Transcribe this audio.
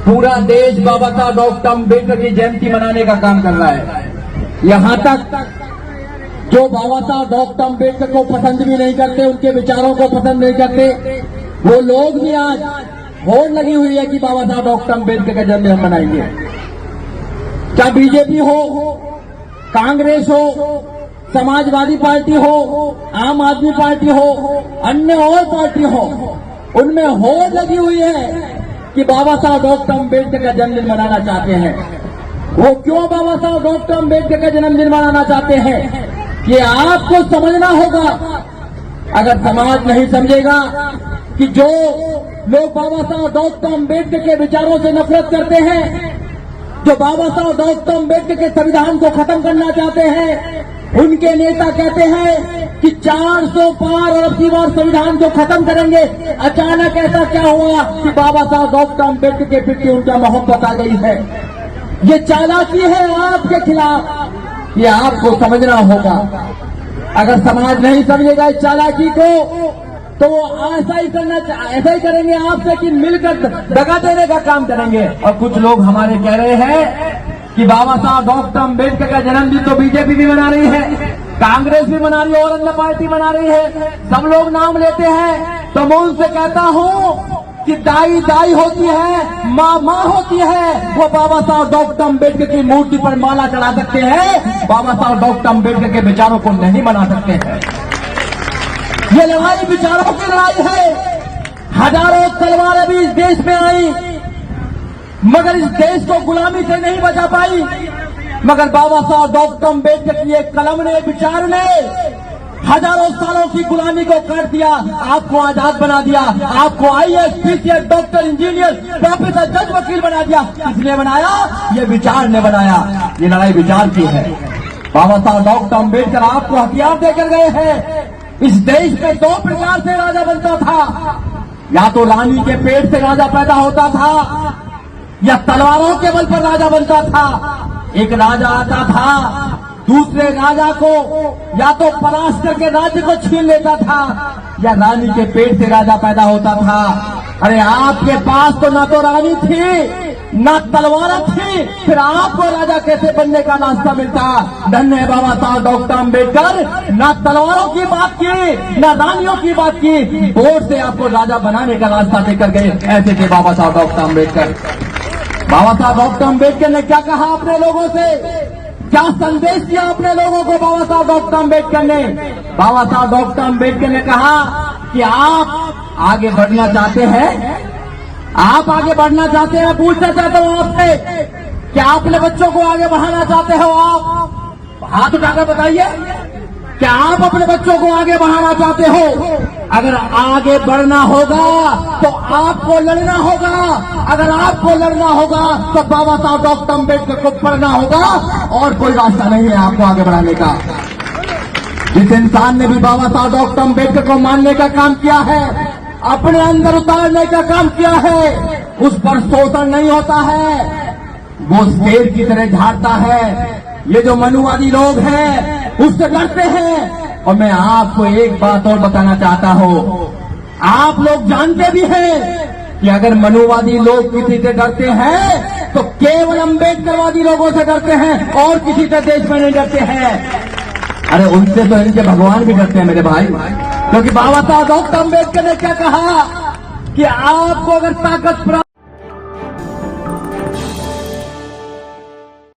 पूरा देश बाबा साहब डॉक्टर अम्बेडकर की जयंती मनाने का काम कर रहा है। यहां तक जो बाबा साहब डॉक्टर अम्बेडकर को पसंद भी नहीं करते, उनके विचारों को पसंद नहीं करते, वो लोग भी आज होड़ लगी हुई है कि बाबा साहब डॉक्टर अम्बेडकर का जन्मदिन हम मनाएंगे। चाहे बीजेपी हो, कांग्रेस हो, समाजवादी पार्टी हो, आम आदमी पार्टी हो, अन्य और पार्टी हो, उनमें होड़ लगी हुई है कि बाबा साहब डॉक्टर अम्बेडकर का जन्मदिन मनाना चाहते हैं। वो क्यों बाबा साहब डॉक्टर अम्बेडकर का जन्मदिन मनाना चाहते हैं, ये आपको समझना होगा। अगर समाज नहीं समझेगा कि जो लोग बाबा साहब डॉक्टर अम्बेडकर के विचारों से नफरत करते हैं, जो बाबा साहब डॉक्टर अम्बेडकर के संविधान को खत्म करना चाहते हैं, उनके नेता कहते हैं कि 400 पार और अब की बार संविधान को खत्म करेंगे। अचानक ऐसा क्या हुआ कि बाबा साहब डॉक्टर अम्बेडकर के प्रति उनका मोहब्बत आ गई है। ये चालाकी है आपके खिलाफ, ये आपको समझना होगा। अगर समाज नहीं समझेगा इस चालाकी को तो वो ऐसा ही करेंगे आपसे कि मिलकर दगा देने का काम करेंगे। और कुछ लोग हमारे कह रहे हैं कि बाबा साहब डॉक्टर अम्बेडकर का जन्मदिन तो बीजेपी भी मना रही है, कांग्रेस भी मना रही है और अन्य पार्टी मना रही है, सब लोग नाम लेते हैं। तो मैं उनसे कहता हूं कि दाई दाई होती है, माँ माँ होती है। वो बाबा साहब डॉक्टर अम्बेडकर की मूर्ति पर माला चढ़ा सकते हैं, बाबा साहब डॉक्टर अम्बेडकर के विचारों को नहीं मना सकते हैं। ये लड़ाई विचारों की लड़ाई है। हजारों तलवारें भी इस देश में आई, मगर इस देश को गुलामी से नहीं बचा पाई। मगर बाबा साहब डॉक्टर अम्बेडकर की एक कलम ने, विचार ने हजारों सालों की गुलामी को काट दिया, आपको आजाद बना दिया, आपको IAS, PCS, doctor, engineer, professor, जज, वकील बना दिया। किसने बनाया? ये विचार ने बनाया। ये लड़ाई विचार की है। बाबा साहब डॉक्टर अम्बेडकर आपको हथियार देकर गए हैं। इस देश में 2 प्रकार से राजा बनता था, या तो रानी के पेट से राजा पैदा होता था, या तलवारों के बल पर राजा बनता था। एक राजा आता था, दूसरे राजा को या तो परास्त करके राज्य को छीन लेता था, या रानी के पेट से राजा पैदा होता था। अरे आपके पास तो ना तो रानी थी, ना तलवार थी, फिर आपको राजा कैसे बनने का रास्ता मिलता? धन्य है बाबा साहब डॉक्टर अम्बेडकर, ना तलवारों की बात की, ना रानियों की बात की, वोट से आपको राजा बनाने का रास्ता देकर गए। ऐसे थे बाबा साहब डॉक्टर अम्बेडकर। बाबा साहब डॉक्टर अम्बेडकर ने क्या कहा अपने लोगों से, क्या संदेश दिया अपने लोगों को बाबा साहब डॉक्टर अम्बेडकर ने? बाबा साहब डॉक्टर अम्बेडकर ने कहा कि आप आगे बढ़ना चाहते हैं, आप आगे बढ़ना चाहते हैं। पूछना चाहता हूं आपसे, क्या अपने बच्चों को आगे बढ़ाना चाहते हो? आप हाथ उठाकर बताइए, क्या आप अपने बच्चों को आगे बढ़ाना चाहते हो? अगर आगे बढ़ना होगा तो आपको लड़ना होगा। अगर आपको लड़ना होगा तो बाबा साहब डॉक्टर अम्बेडकर को पढ़ना होगा, और कोई रास्ता नहीं है आपको आगे बढ़ाने का। जिस इंसान ने भी बाबा साहब डॉक्टर अम्बेडकर को मानने का काम किया है, अपने अंदर उतारने का काम किया है, उस पर शोषण नहीं होता है, वो शेर की तरह झाड़ता है। ये जो मनुवादी लोग हैं उससे लड़ते हैं। और मैं आपको एक बात और बताना चाहता हूं, आप लोग जानते भी हैं कि अगर मनुवादी लोग किसी से डरते हैं तो केवल अम्बेडकरवादी लोगों से डरते हैं, और किसी से देश में नहीं डरते हैं। अरे उनसे तो इनके भगवान भी डरते हैं मेरे भाई, क्योंकि बाबा साहब डॉक्टर अम्बेडकर ने क्या कहा कि आपको अगर ताकत